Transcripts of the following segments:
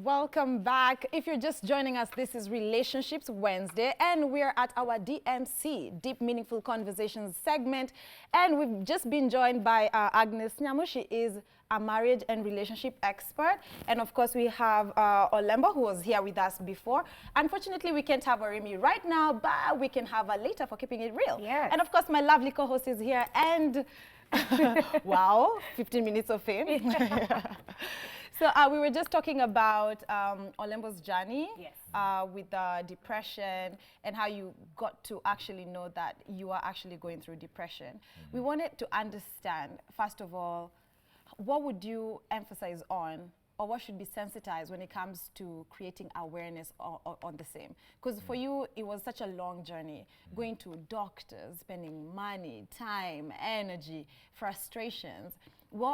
welcome back. If you're just joining us, this is Relationships Wednesday, and we're at our DMC, Deep Meaningful Conversations segment, and we've just been joined by Agnes Nyamu. She is a marriage and relationship expert, and of course we have Olembo, who was here with us before. Unfortunately, we can't have Oremi right now, but we can have her later for keeping it real. Yes. And of course, my lovely co-host is here, and wow, 15 minutes of fame. So we were just talking about Olembo's journey with depression and how you got to actually know that you are actually going through depression. We wanted to understand, first of all, what would you emphasize on, or what should be sensitized when it comes to creating awareness on the same? Because for you, it was such a long journey, going to doctors, spending money, time, energy, frustrations.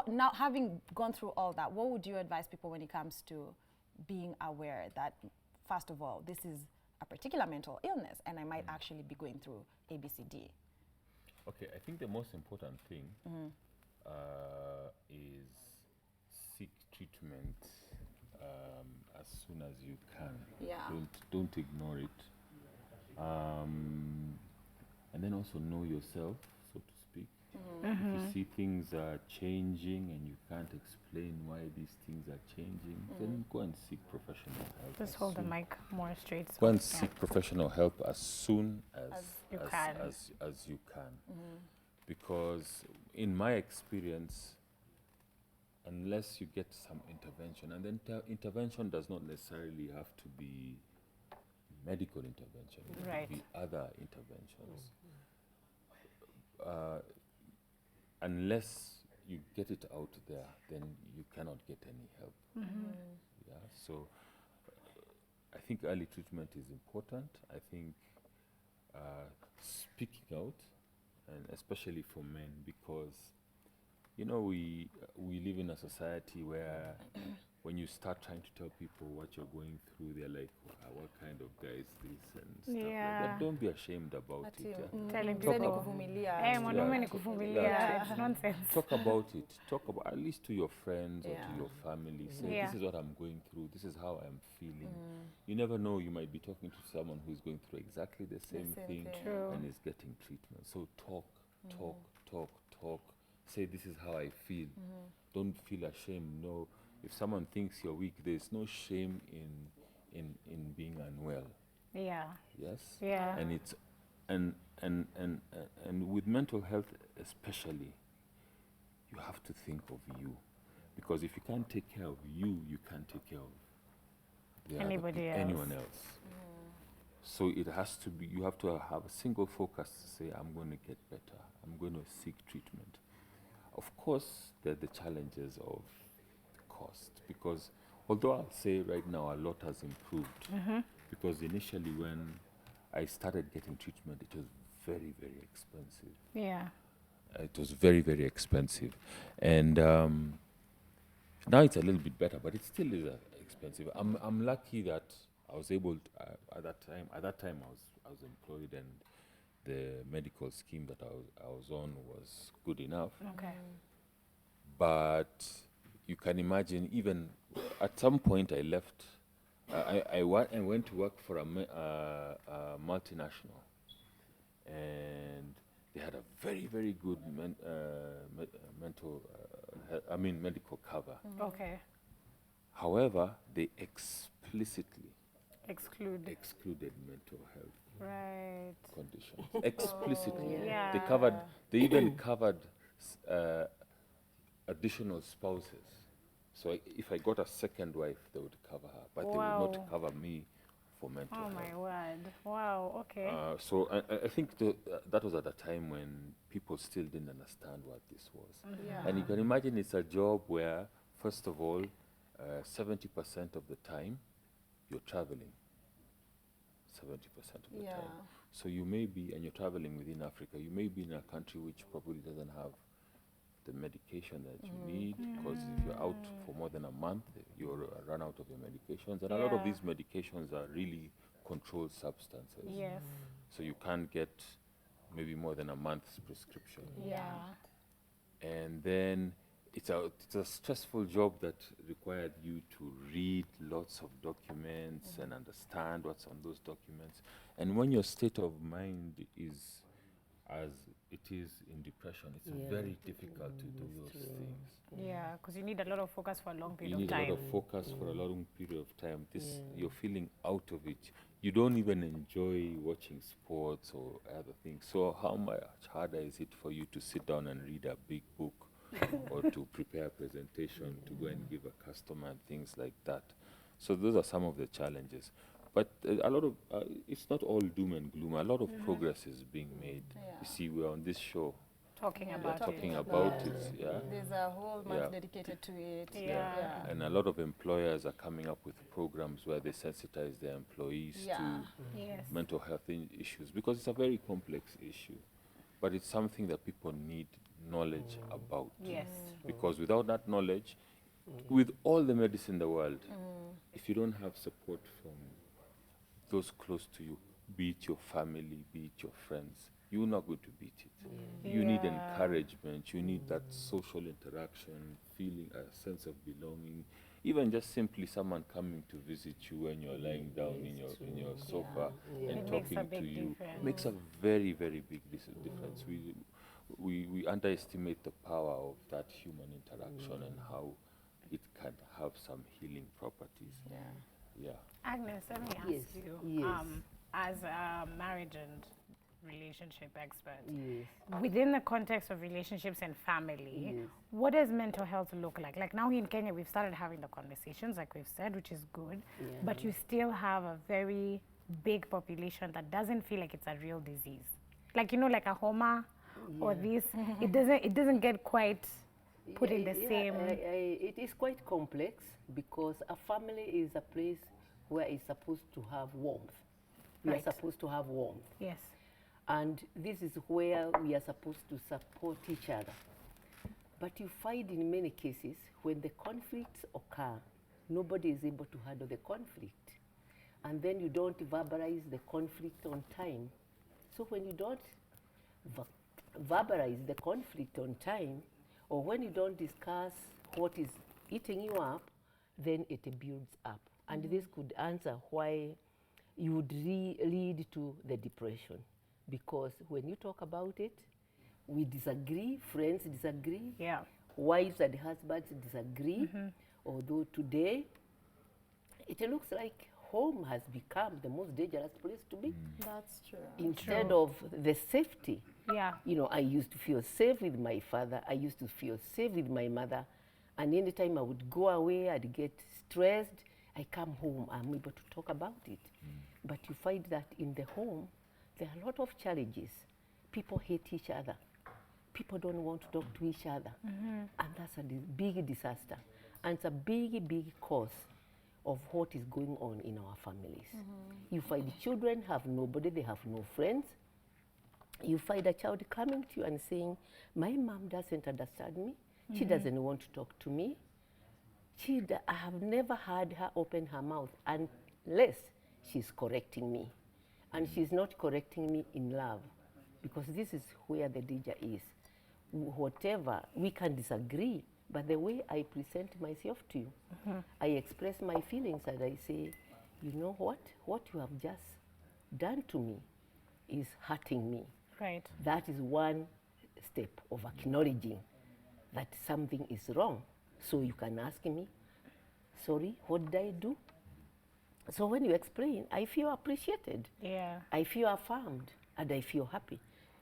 Now, having gone through all that, what would you advise people when it comes to being aware that, first of all, this is a particular mental illness and I might actually be going through ABCD? Okay, I think the most important thing is seek treatment as soon as you can. Yeah. Don't ignore it. And then also know yourself, so to speak. If you see things are changing and you can't explain why these things are changing, then go and seek professional help. Just hold the mic more straight. Go and seek professional help as soon as you can. Because in my experience, unless you get some intervention, and then intervention does not necessarily have to be medical intervention, it Right. could be other interventions. Unless you get it out there, then you cannot get any help. Yeah, so I think early treatment is important. I think speaking out, and especially for men, because you know we live in a society where when you start trying to tell people what you're going through, they're like, what kind of guy is this and stuff like that. Don't be ashamed about it. Telling Mzee ni people, kuvumilia. hey, mwanaume ni kuvumilia. Yeah. It's nonsense. Talk about it. Talk about, at least to your friends or Yeah. to your family. Say, Yeah. this is what I'm going through. This is how I'm feeling. You never know. You might be talking to someone who's going through exactly the same thing True. and is getting treatment. So talk. Say, this is how I feel. Don't feel ashamed. No, if someone thinks you're weak, there's no shame in being unwell. Yeah. Yes. Yeah. And it's and with mental health especially, you have to think of you, because if you can't take care of you, you can't take care of anyone else. So it has to be, you have to have a single focus to say, I'm going to get better. I'm going to seek treatment. Of course, there are the challenges of cost, because although I'll say right now a lot has improved, because initially when I started getting treatment, it was very, very expensive. Yeah. It was very, very expensive. And now it's a little bit better, but it still is expensive. I'm lucky that I was able to, at that time I was employed, and the medical scheme that I was on was good enough. Okay. But you can imagine, even at some point I left, I went to work for a multinational, and they had a very, very good medical cover. Okay. However, they explicitly Exclude. excluded mental health Right. conditions. Explicitly. Yeah. They even covered additional spouses. So if I got a second wife, they would cover her, but they would Wow. not cover me for mental Oh health. my word. Wow. Okay. So I think that was at a time when people still didn't understand what this was. Yeah. And you can imagine it's a job where, first of all, 70% of the time you're traveling. 70% of the time. So you may be, and you're traveling within Africa, you may be in a country which probably doesn't have the medication that you need, because if you're out for more than a month, you'll run out of your medications. And a lot of Yeah. these medications are really controlled substances. Yes. So you can't get maybe more than a month's prescription. Yeah. And then it's a stressful job that required you to read lots of documents and understand what's on those documents. And when your state of mind is as it is in depression, it's very difficult to do those things. Yeah, because you need a lot of focus for a long You period of need time. a lot of focus for a long period of time. You're feeling out of it. You don't even enjoy watching sports or other things. So how much harder is it for you to sit down and read a big book or to prepare a presentation, to go and give a customer and things like that? So those are some of the challenges. But a lot of, it's not all doom and gloom. A lot of progress is being made. You see, we're on this show. Talking Yeah, about Talking it. about it, yeah. There's a whole month Yeah. dedicated to it. Yeah. And a lot of employers are coming up with programs where they sensitize their employees Yeah. to Yes. mental health issues, because it's a very complex issue. But it's something that people need knowledge about. Yes. Because without that knowledge, with all the medicine in the world, if you don't have support from those close to you, be it your family, be it your friends, you're not going to beat it. You need Yeah. encouragement, you need that social interaction, feeling a sense of belonging, even just simply someone coming to visit you when you're lying down in your sofa and It makes a talking to big you difference. makes a very, very big difference. We underestimate the power of that human interaction and how it can have some healing properties. Yeah. Agnes, let me ask Yes, you, yes. as a marriage and relationship expert, Yes. within the context of relationships and family, Yes. what does mental health look like? Like now in Kenya, we've started having the conversations, like we've said, which is good, but you still have a very big population that doesn't feel like it's a real disease. Like, you know, like a homa or this, it doesn't get quite put in the same. It is quite complex because a family is a place where it's supposed to have warmth. We are Right. supposed to have warmth. Yes. And this is where we are supposed to support each other. But you find in many cases when the conflicts occur, nobody is able to handle the conflict. And then you don't verbalize the conflict on time. So when you don't verbalize the conflict on time, or when you don't discuss what is eating you up, then it builds up. And this could answer why you would lead to the depression. Because when you talk about it, we disagree, friends disagree, Yeah. wives and husbands disagree. Although today, it looks like home has become the most dangerous place to be. That's true. Instead of the safety. Yeah. You know, I used to feel safe with my father. I used to feel safe with my mother. And anytime I would go away, I'd get stressed. I come home, I'm able to talk about it. But you find that in the home, there are a lot of challenges. People hate each other. People don't want to talk to each other. And that's a big disaster. And it's a big, big cause of what is going on in our families. You find the children have nobody, they have no friends. You find a child coming to you and saying, my mom doesn't understand me. She doesn't want to talk to me. I have never heard her open her mouth unless she's correcting me. And she's not correcting me in love, because this is where the danger is. Whatever, we can disagree, but the way I present myself to you, I express my feelings and I say, you know what you have just done to me is hurting me. Right. That is one step of acknowledging that something is wrong. So you can ask me, sorry, what did I do? So when you explain, I feel appreciated. Yeah. I feel affirmed and I feel happy.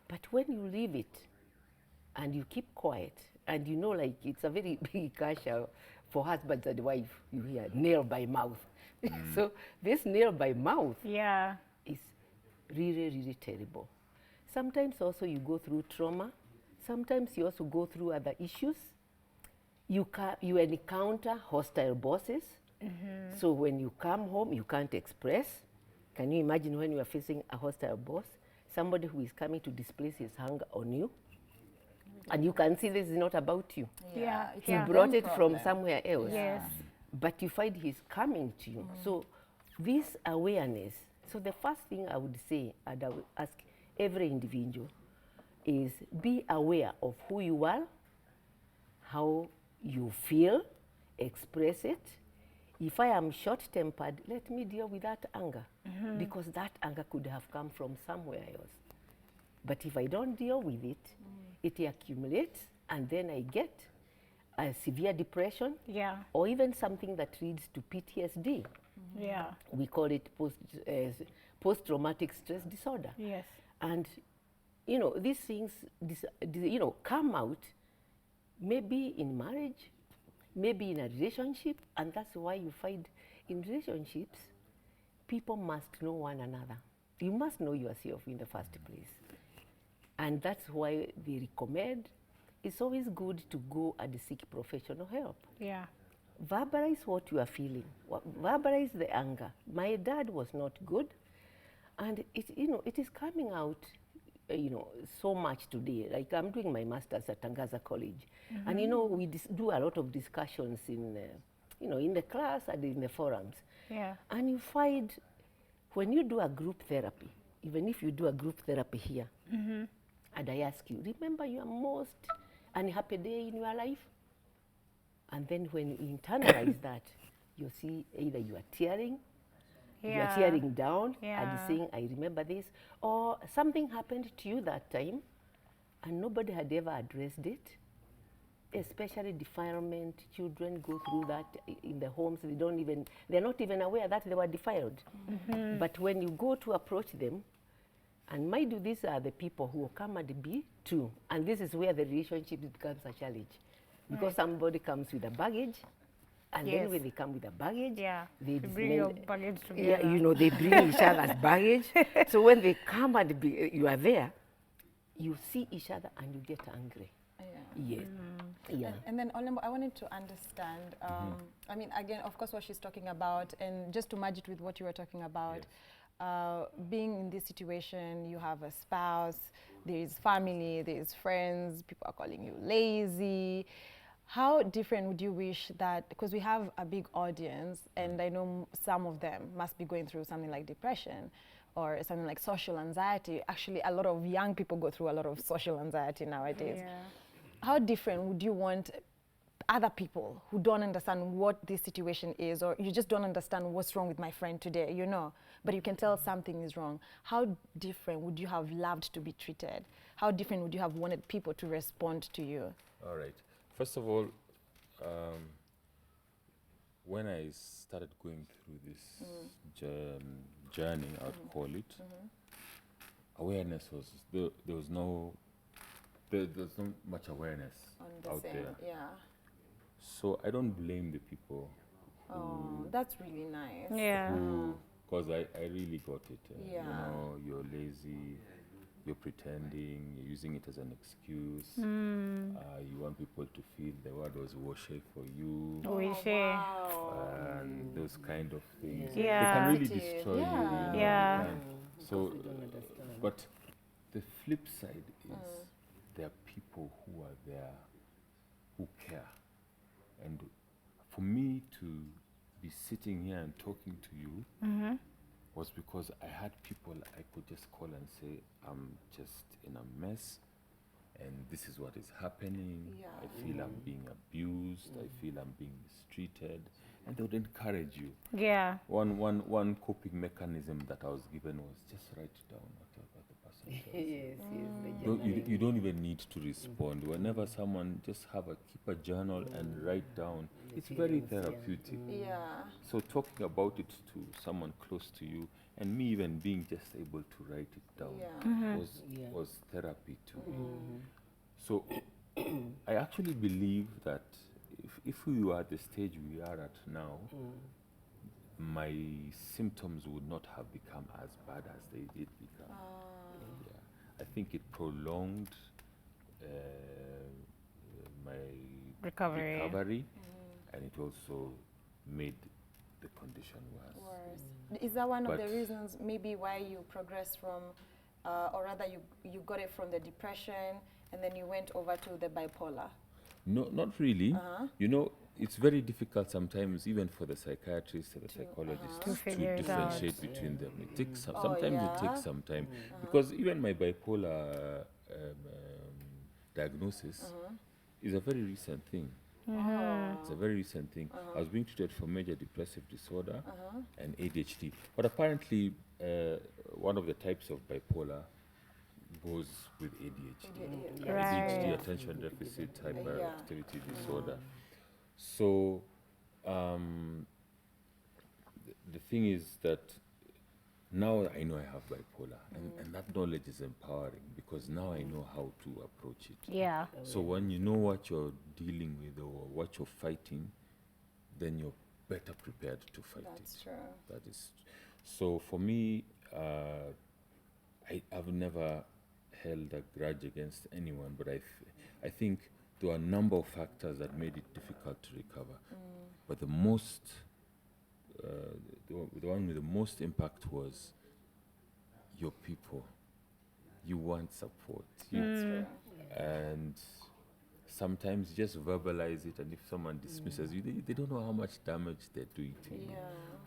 But when you leave it and you keep quiet, and you know, like it's a very big culture for husbands and wives, you hear nail by mouth. So this nail by mouth Yeah. is really, really terrible. Sometimes also you go through trauma. Sometimes you also go through other issues. You encounter hostile bosses. So when you come home, you can't express. Can you imagine when you are facing a hostile boss, somebody who is coming to displace his anger on you, and you can see this is not about you. Yeah. It's He a brought them it from problem. somewhere else. Yes. But you find he's coming to you. So this awareness, so the first thing I would say, and I would ask every individual, is be aware of who you are, how You feel, express it. If I am short-tempered, let me deal with that anger, because that anger could have come from somewhere else. But if I don't deal with it, it accumulates, and then I get a severe depression, or even something that leads to PTSD. Yeah. We call it post-traumatic stress disorder. Yes. And, you know, these things, you know, come out maybe in marriage, maybe in a relationship, and that's why you find in relationships, people must know one another. You must know yourself in the first place. And that's why they recommend it's always good to go and seek professional help. Yeah. Verbalize what you are feeling. Verbalize the anger. My dad was not good, and it is coming out, so much today. Like I'm doing my master's at Tangaza College, and we do a lot of discussions in, in the class and in the forums. Yeah. And you find when you do a group therapy, even if you do a group therapy here, and I ask you, remember your most unhappy day in your life? And then when you internalize that, you see either you are tearing, you are tearing down and saying, I remember this, or something happened to you that time and nobody had ever addressed it, especially defilement. Children go through that in the homes. They're not even aware that they were defiled. But when you go to approach them, and mind you, these are the people who will come and be true. And this is where the relationship becomes a challenge. Because somebody comes with a baggage, and then when they come with a baggage, they bring your baggage together. Yeah, they bring each other's baggage. So when they come and you are there, you see each other and you get angry. And then Olembo, I wanted to understand, I mean, again, of course, what she's talking about, and just to merge it with what you were talking about, being in this situation, you have a spouse, there is family, there is friends, people are calling you lazy. How different would you wish that, because we have a big audience, and I know some of them must be going through something like depression or something like social anxiety. Actually, a lot of young people go through a lot of social anxiety nowadays. How different would you want other people who don't understand what this situation is, or you just don't understand what's wrong with my friend today, but you can tell something is wrong? How different would you have loved to be treated? How different would you have wanted people to respond to you? All right. First of all, when I started going through this journey, I'd call it, awareness was, there's not much awareness out there. So I don't blame the people. That's really nice. Because I really got it. You're lazy, you're pretending, you're using it as an excuse. You want people to feel the word was washe for you. And those kind of things. They can really destroy you. So, but the flip side is there are people who are there who care. And for me to be sitting here and talking to you was because I had people I could just call and say, I'm just in a mess, and this is what is happening. I feel I'm being abused. I feel I'm being mistreated. And they would encourage you. One coping mechanism that I was given was just write down whatever the person does. You don't even need to respond. Whenever someone, just keep a journal and write down. It's very therapeutic. So talking about it to someone close to you, and me even being just able to write it down was therapy too. So I actually believe that if we were at the stage we are at now, my symptoms would not have become as bad as they did become. I think it prolonged my recovery, and it also made the condition worse. Is that one of the reasons maybe why you progressed from, or rather you got it from the depression and then you went over to the bipolar? No, not really. It's very difficult sometimes, even for the psychiatrists or the psychologists, to differentiate between them. It takes sometimes it takes some time, because even my bipolar diagnosis is a very recent thing. It's a very recent thing. I was being treated for major depressive disorder and ADHD. But apparently, one of the types of bipolar goes with ADHD. ADHD, attention deficit hyperactivity disorder. So the thing is that now I know I have bipolar, and that knowledge is empowering because now I know how to approach it. Yeah. So when you know what you're dealing with or what you're fighting, then you're better prepared to fight it. That's true. That is. So for me, I've never held a grudge against anyone, but I think there were a number of factors that made it difficult to recover. But the most, the one with the most impact was your people. You want support. And sometimes you just verbalize it, and if someone dismisses you, they don't know how much damage they're doing to you.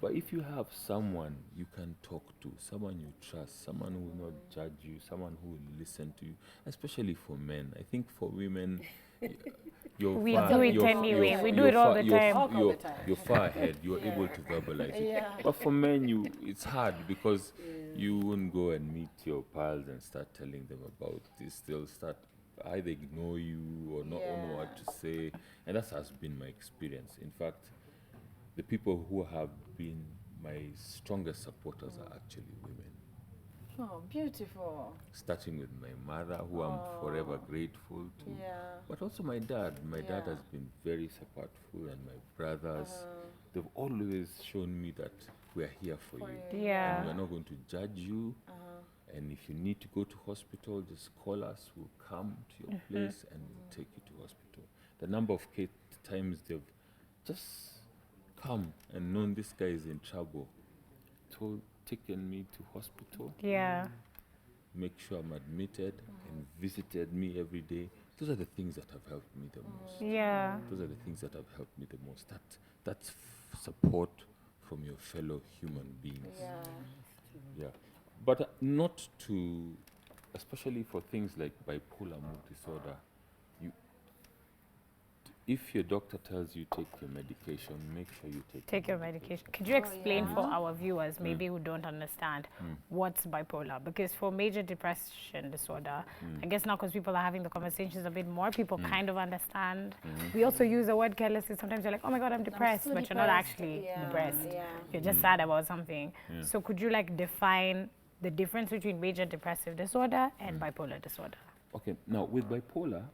But if you have someone you can talk to, someone you trust, someone who will not judge you, someone who will listen to you, especially for men. I think for women, We do it anyway. We do it all the time. You're far ahead. You're able to verbalize it. But for men, it's hard because you won't go and meet your pals and start telling them about this. They'll start either ignore you or not know what to say. And that has been my experience. In fact, the people who have been my strongest supporters are actually women. Oh, beautiful. Starting with my mother, who I'm forever grateful to. But also my dad. My dad has been very supportful, and my brothers. They've always shown me that we're here for you. And we're not going to judge you. And if you need to go to hospital, just call us. We'll come to your place and we'll take you to hospital. The number of times they've just come and known this guy is in trouble, taken me to hospital, make sure I'm admitted, and visited me every day. Those are the things that have helped me the most. Those are the things that have helped me the most. That's support from your fellow human beings. But not to, especially for things like bipolar mood disorder, if your doctor tells you take your medication, make sure you take your medication. Could you explain for our viewers, maybe who don't understand, what's bipolar? Because for major depression disorder, I guess now because people are having the conversations a bit more, people kind of understand. We also use the word carelessly. Sometimes you're like, oh my God, I'm depressed, but you're not actually depressed. You're just sad about something. So could you like define the difference between major depressive disorder and bipolar disorder? Okay, now with bipolar,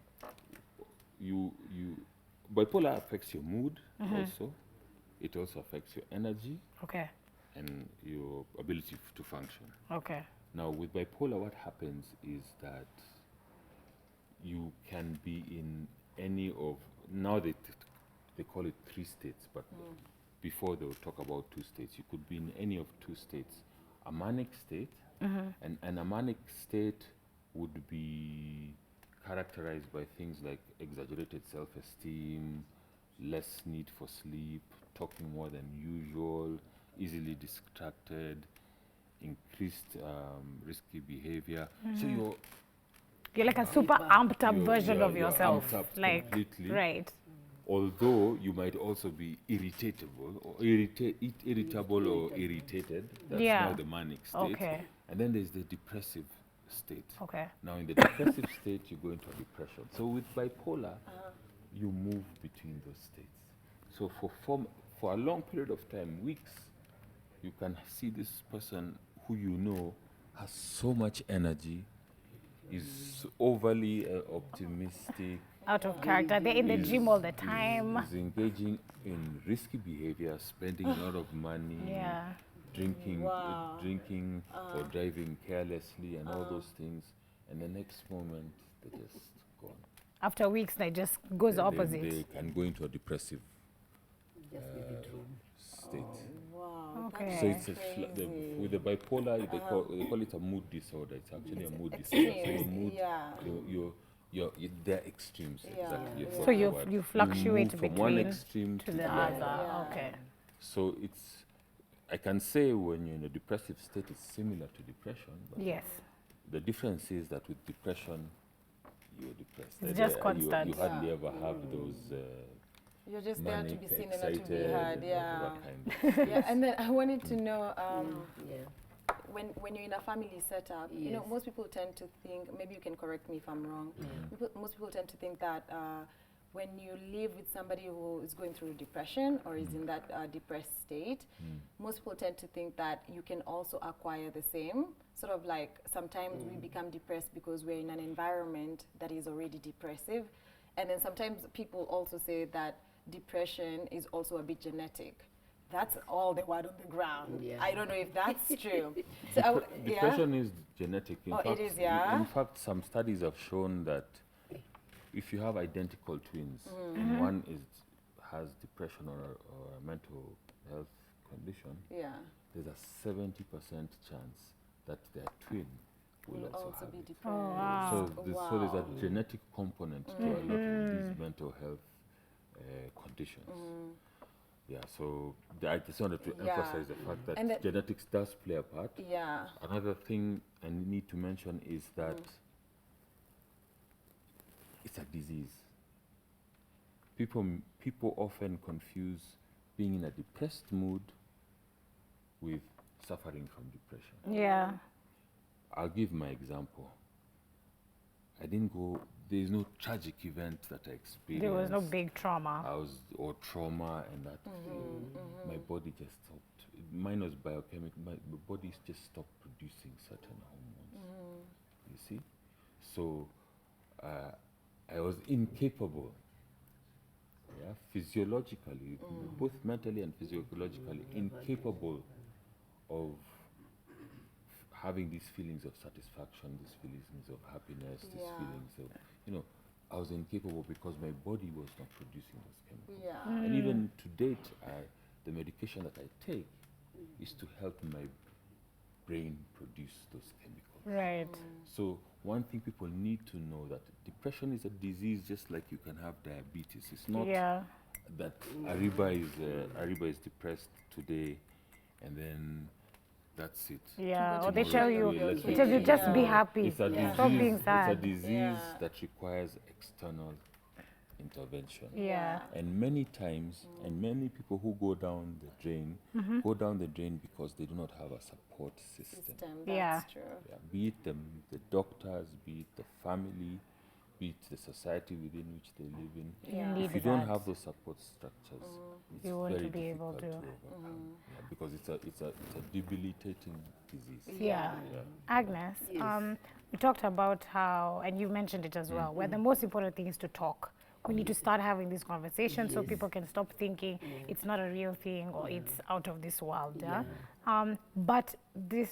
bipolar affects your mood also. It also affects your energy and your ability to function. Now with bipolar, what happens is that you can be in any of, now they call it 3 states, but before they will talk about 2 states. You could be in any of 2 states. A manic state, and a manic state would be characterized by things like exaggerated self-esteem, less need for sleep, talking more than usual, easily distracted, increased risky behavior. So you're like a super amped up version of yourself. Amped up like completely. Although you might also be irritable or irritated. That's now the manic state. And then there's the depressive state. Now in the depressive state, you go into a depression. So with bipolar, you move between those states. So for a long period of time, weeks, you can see this person who you know has so much energy, is overly optimistic, out of character. They're in the gym all the time. Is engaging in risky behavior, spending a lot of money, drinking or driving carelessly and all those things. And the next moment, they're just gone. After weeks, they just goes opposite. They can go into a depressive state. So it's with the bipolar, they call it a mood disorder. It's actually a mood disorder. So your mood, they're extremes. Exactly. So you fluctuate from one extreme to the other. So I can say when you're in a depressive state, it's similar to depression. But the difference is that with depression, you're depressed. It's just constant. You hardly ever have those You're just there to manic, be seen and not to be excited, heard. and Yeah. whatever kind of Yeah. And then I wanted to know, Yeah. when you're in a family setup, you know, Yes. most people tend to think, maybe you can correct me if I'm wrong, most people tend to think that when you live with somebody who is going through depression or is in that depressed state, most people tend to think that you can also acquire the same. Sort of like sometimes we become depressed because we're in an environment that is already depressive. And then sometimes people also say that depression is also a bit genetic. That's all the word on the ground. Yeah. I don't know if that's true. So Depression is genetic. In Oh, fact, it is, yeah? In fact, some studies have shown that if you have identical twins, and one has depression or a mental health condition, Yeah. there's a 70% chance that their twin will also have be it. depressed. Oh, wow. So there's a genetic component to a lot of these mental health conditions. Yeah, so I just wanted to Yeah. emphasize the fact that And genetics does play a part. Yeah. Another thing I need to mention is that it's a disease. People often confuse being in a depressed mood with suffering from depression. Yeah. I'll give my example. I didn't go, there's no tragic event that I experienced. There was no big trauma. Or trauma and that. My body just stopped. Mine was biochemical. My body just stopped producing certain hormones. You see? So I was incapable, physiologically, both mentally and physiologically, incapable of having these feelings of satisfaction, these feelings of happiness, these feelings of, I was incapable because my body was not producing those chemicals. Yeah. And even to date, the medication that I take is to help my brain produce those chemicals. Right. So one thing people need to know that depression is a disease just like you can have diabetes. It's not that Ariba is depressed today and then that's it. Yeah, or they Tomorrow tell you, let's they tell you just be happy. It's a disease. Stop being It's a sad. disease that requires external intervention. Yeah. And many times, and many people who go down the drain, go down the drain because they do not have a support system. That's Yeah. true. Yeah, be it the doctors, be it the family, be it the society within which they live in. Yeah. You If you need don't that. have those support structures, it's You won't very be able difficult to. overcome. Yeah, because it's a debilitating disease. Yeah. Agnes, we talked about how, and you mentioned it as well, where the most important thing is to talk. We need to start having these conversations so people can stop thinking it's not a real thing or it's out of this world. Yeah? But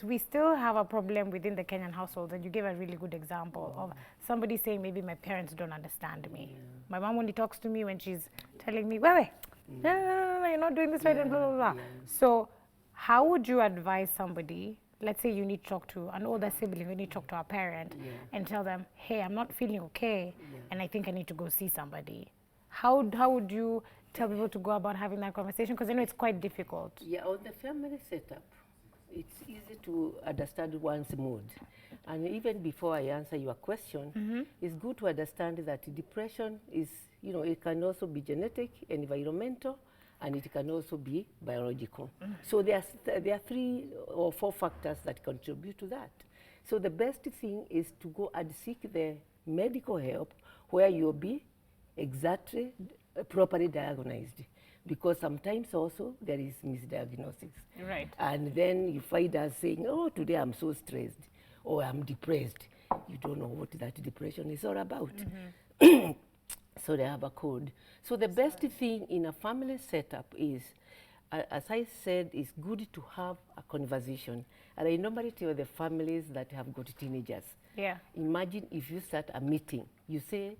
we still have a problem within the Kenyan household, and you gave a really good example of somebody saying maybe my parents don't understand me. My mom only talks to me when she's telling me, wait, no, you're not doing this right, and blah, blah, blah. So how would you advise somebody, let's say you need to talk to an older sibling, you need to talk to a parent and tell them, hey, I'm not feeling okay and I think I need to go see somebody. How would you tell people to go about having that conversation? Because I know it's quite difficult. Yeah, on the family setup, it's easy to understand one's mood. And even before I answer your question, it's good to understand that depression is, it can also be genetic, environmental, and it can also be biological. So there are 3 or 4 factors that contribute to that. So the best thing is to go and seek the medical help where you'll be exactly properly diagnosed, because sometimes also there is misdiagnosis. Right. And then you find us saying, oh, today I'm so stressed or I'm depressed. You don't know what that depression is all about. So they have a code. So the best thing in a family setup is, as I said, it's good to have a conversation. And I normally tell the families that have got teenagers, imagine if you start a meeting. You say,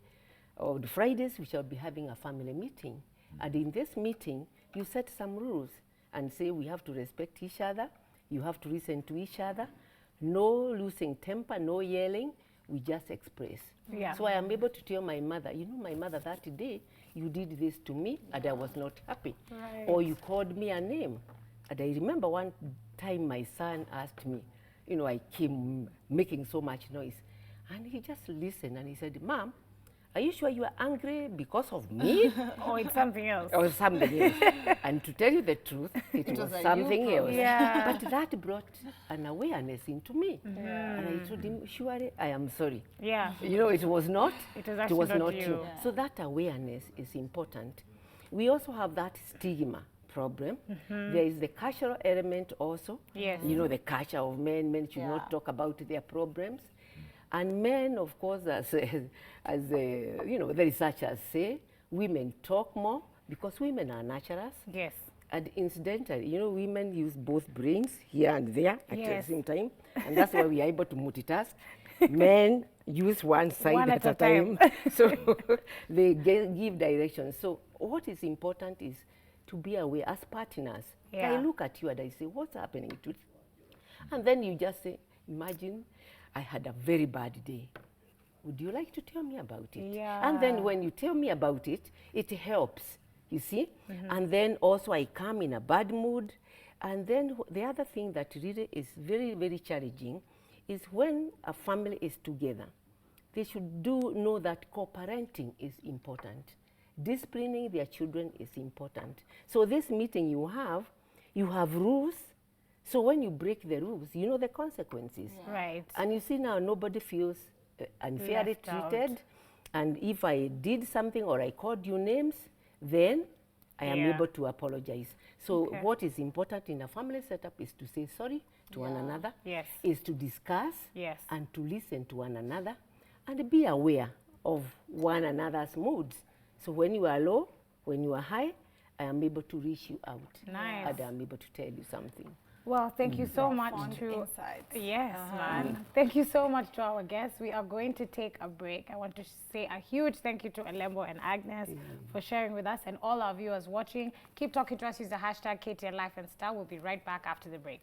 on Fridays we shall be having a family meeting. And in this meeting, you set some rules and say we have to respect each other, you have to listen to each other, no losing temper, no yelling, we just express. So I am able to tell my mother, my mother, that day you did this to me and I was not happy. Right. Or you called me a name. And I remember one time my son asked me, I came making so much noise. And he just listened and he said, Mom, are you sure you are angry because of me? Or it's something else. Or something else. And to tell you the truth, it was was a something you else. Yeah. But that brought an awareness into me. And I told him, surely I am sorry. Yeah. You know, it was not. It was actually not you. Yeah. So that awareness is important. We also have that stigma problem. There is the cultural element also. Yes. You know, the culture of men should Yeah. not talk about their problems. And men, of course, as you know, the researchers say, women talk more because women are naturals. Yes. And incidentally, you know, women use both brains here and there at Yes. the same time. And that's why we are able to multitask. Men use one side One at at a a time. So they give direction. So what is important is to be aware as partners. Yeah. I look at you and I say, what's happening to you? And then you just say, imagine I had a very bad day. Would you like to tell me about it? Yeah. And then when you tell me about it, it helps, you see? And then also I come in a bad mood. And then the other thing that really is very, very challenging is when a family is together, they should know that co-parenting is important. Disciplining their children is important. So this meeting you have rules. So when you break the rules, you know the consequences. Right. And you see now nobody feels unfairly Left out. treated. And if I did something or I called you names, then I am Yeah. able to apologize. So Okay. what is important in a family setup is to say sorry to one another, Yes. is to discuss Yes. and to listen to one another, and be aware of one another's moods. So when you are low, when you are high, I am able to reach you out. Nice. And I am able to tell you something. Well, thank you so much Found to insights. Yes, man. Thank you so much to our guests. We are going to take a break. I want to say a huge thank you to Olembo and Agnes for sharing with us, and all our viewers watching. Keep talking to us. Use the hashtag KTN Life and Style. We'll be right back after the break.